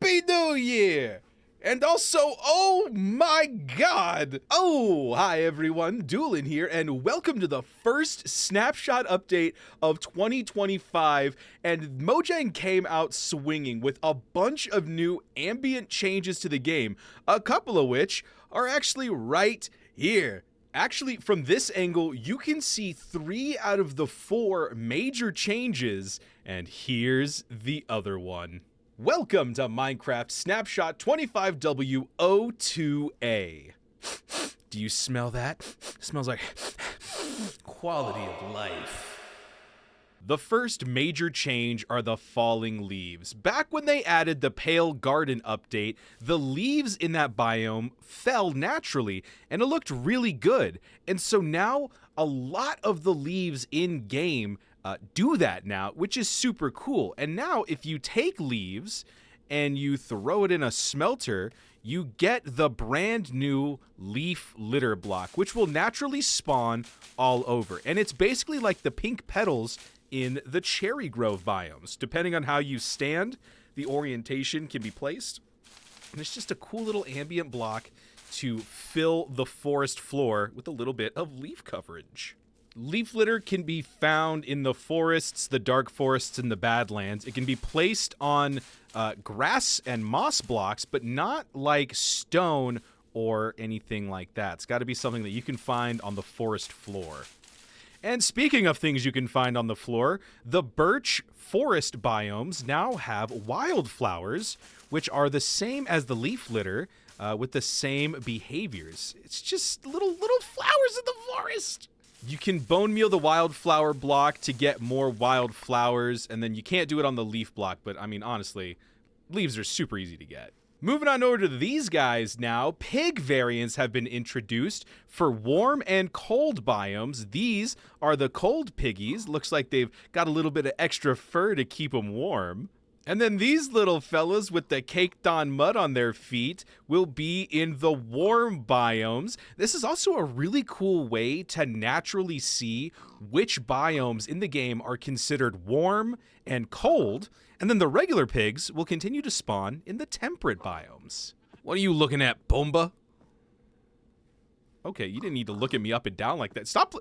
Happy New Year! And also, oh my god! Oh, hi everyone, Dewlan here, and welcome to the first snapshot update of 2025, and Mojang came out swinging with a bunch of new ambient changes to the game, a couple of which are actually right here. Actually, from this angle, you can see 3 out of the 4 major changes, and here's the other one. Welcome to Minecraft Snapshot 25W02A. Do you smell that? It smells like quality of life. The first major change are the falling leaves. Back when they added the Pale Garden update, the leaves in that biome fell naturally, and it looked really good. And so now, a lot of the leaves in-game do that now, which is super cool. And now, if you take leaves and you throw it in a smelter, you get the brand new leaf litter block, which will naturally spawn all over. And it's basically like the pink petals in the cherry grove biomes. Depending on how you stand, the orientation can be placed. And it's just a cool little ambient block to fill the forest floor with a little bit of leaf coverage. Leaf litter can be found in the forests, the dark forests, and the badlands. It can be placed on grass and moss blocks, but not like stone or anything like that. It's got to be something that you can find on the forest floor. And speaking of things you can find on the floor, the birch forest biomes now have wildflowers, which are the same as the leaf litter, with the same behaviors. It's just little flowers in the forest. You can bone meal the wildflower block to get more wildflowers, and then you can't do it on the leaf block, but I mean, honestly, leaves are super easy to get. Moving on over to these guys now, pig variants have been introduced for warm and cold biomes. These are the cold piggies. Looks like they've got a little bit of extra fur to keep them warm. And then these little fellas with the caked on mud on their feet will be in the warm biomes. This is also a really cool way to naturally see which biomes in the game are considered warm and cold. And then the regular pigs will continue to spawn in the temperate biomes. What are you looking at, Bomba? Okay, you didn't need to look at me up and down like that. Stop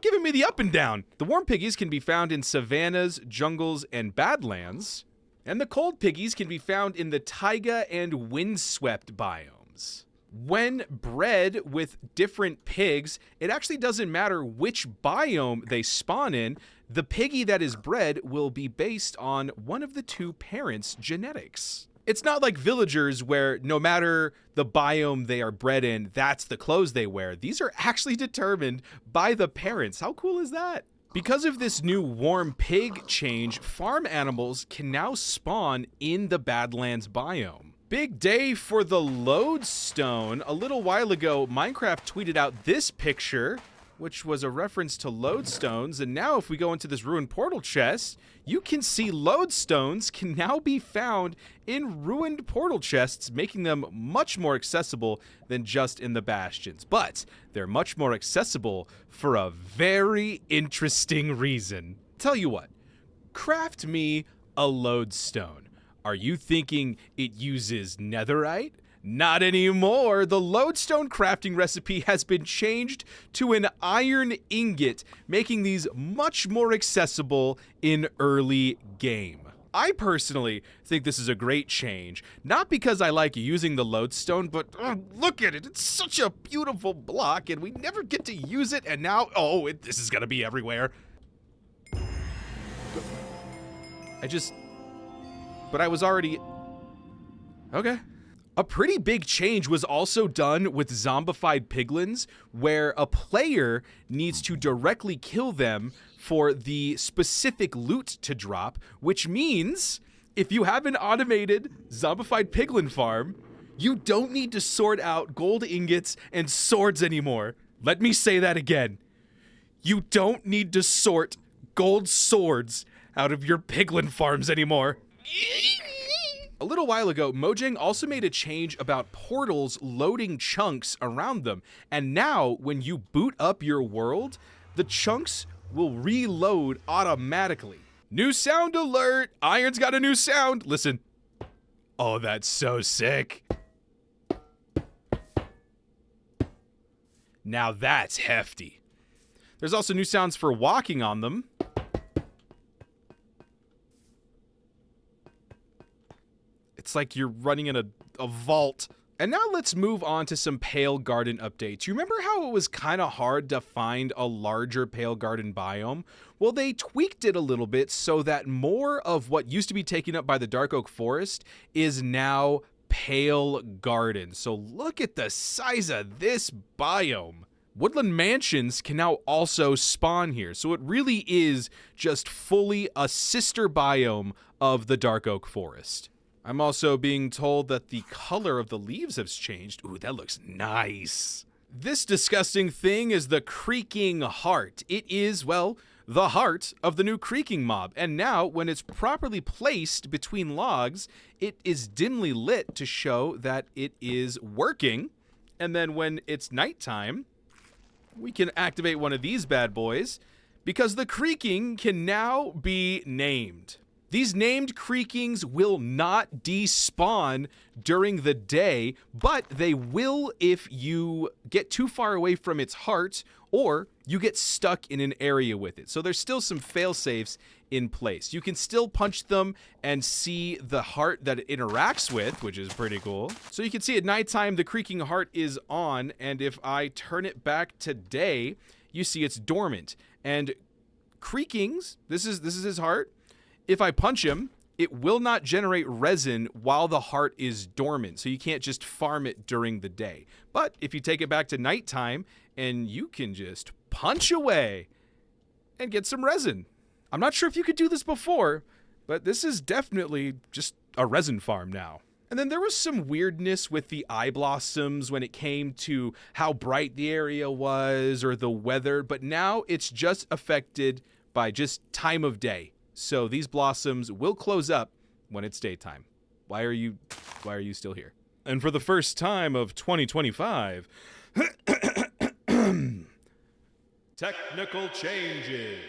giving me the up and down. The warm piggies can be found in savannas, jungles, and badlands. And the cold piggies can be found in the taiga and windswept biomes. When bred with different pigs, it actually doesn't matter which biome they spawn in. The piggy that is bred will be based on one of the 2 parents' genetics. It's not like villagers where no matter the biome they are bred in, that's the clothes they wear. These are actually determined by the parents. How cool is that? Because of this new warm pig change, farm animals can now spawn in the Badlands biome. Big day for the Lodestone. A little while ago, Minecraft tweeted out this picture, which was a reference to lodestones, and now if we go into this ruined portal chest, you can see lodestones can now be found in ruined portal chests, making them much more accessible than just in the bastions. But they're much more accessible for a very interesting reason. Tell you what, craft me a lodestone. Are you thinking it uses netherite? Not anymore. The lodestone crafting recipe has been changed to an iron ingot, making these much more accessible in early game. I personally think this is a great change, not because I like using the lodestone, but look at it. It's such a beautiful block, and we never get to use it, and now, this is gonna be everywhere. But I was already... Okay. A pretty big change was also done with zombified piglins, where a player needs to directly kill them for the specific loot to drop, which means if you have an automated zombified piglin farm, you don't need to sort out gold ingots and swords anymore. Let me say that again. You don't need to sort gold swords out of your piglin farms anymore. A little while ago, Mojang also made a change about portals loading chunks around them. And now, when you boot up your world, the chunks will reload automatically. New sound alert! Iron's got a new sound! Listen. Oh, that's so sick. Now that's hefty. There's also new sounds for walking on them. It's like you're running in a vault. And now let's move on to some Pale Garden updates. You remember how it was kind of hard to find a larger Pale Garden biome? Well, they tweaked it a little bit so that more of what used to be taken up by the Dark Oak Forest is now Pale Garden. So look at the size of this biome. Woodland mansions can now also spawn here, so it really is just fully a sister biome of the Dark Oak Forest. I'm also being told that the color of the leaves has changed. Ooh, that looks nice. This disgusting thing is the Creaking Heart. It is, well, the heart of the new Creaking mob, and now, when it's properly placed between logs, it is dimly lit to show that it is working, and then when it's nighttime, we can activate one of these bad boys, because the Creaking can now be named. These named Creakings will not despawn during the day, but they will if you get too far away from its heart or you get stuck in an area with it. So there's still some fail-safes in place. You can still punch them and see the heart that it interacts with, which is pretty cool. So you can see at nighttime the Creaking Heart is on, and if I turn it back to day, you see it's dormant. And Creakings, this is his heart. If I punch him, it will not generate resin while the heart is dormant, so you can't just farm it during the day. But if you take it back to nighttime, and you can just punch away and get some resin. I'm not sure if you could do this before, but this is definitely just a resin farm now. And then there was some weirdness with the eye blossoms when it came to how bright the area was or the weather, but now it's just affected by just time of day. So these blossoms will close up when it's daytime. Why are you still here? And for the first time of 2025, technical changes.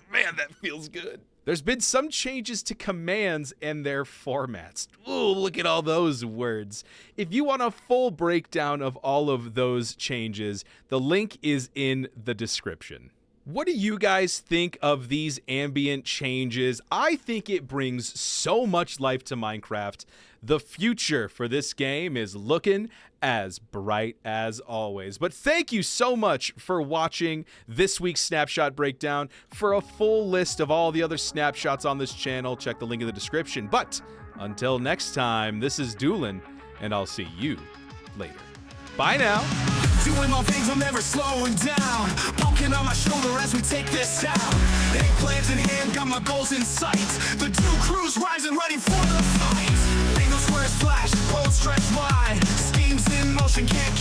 Man, that feels good. There's been some changes to commands and their formats. Ooh, look at all those words. If you want a full breakdown of all of those changes, the link is in the description. What do you guys think of these ambient changes? I think it brings so much life to Minecraft. The future for this game is looking as bright as always. But thank you so much for watching this week's Snapshot Breakdown. For a full list of all the other snapshots on this channel, check the link in the description. But until next time, this is Dewlan, and I'll see you later. Bye now. Doing my things, I'm never slowing down. Poking on my shoulder as we take this out. Any plans in hand, got my goals in sight. The two crews rising, ready for the fight. Ain't no squares flash, bold stretch wide. Schemes in motion, can't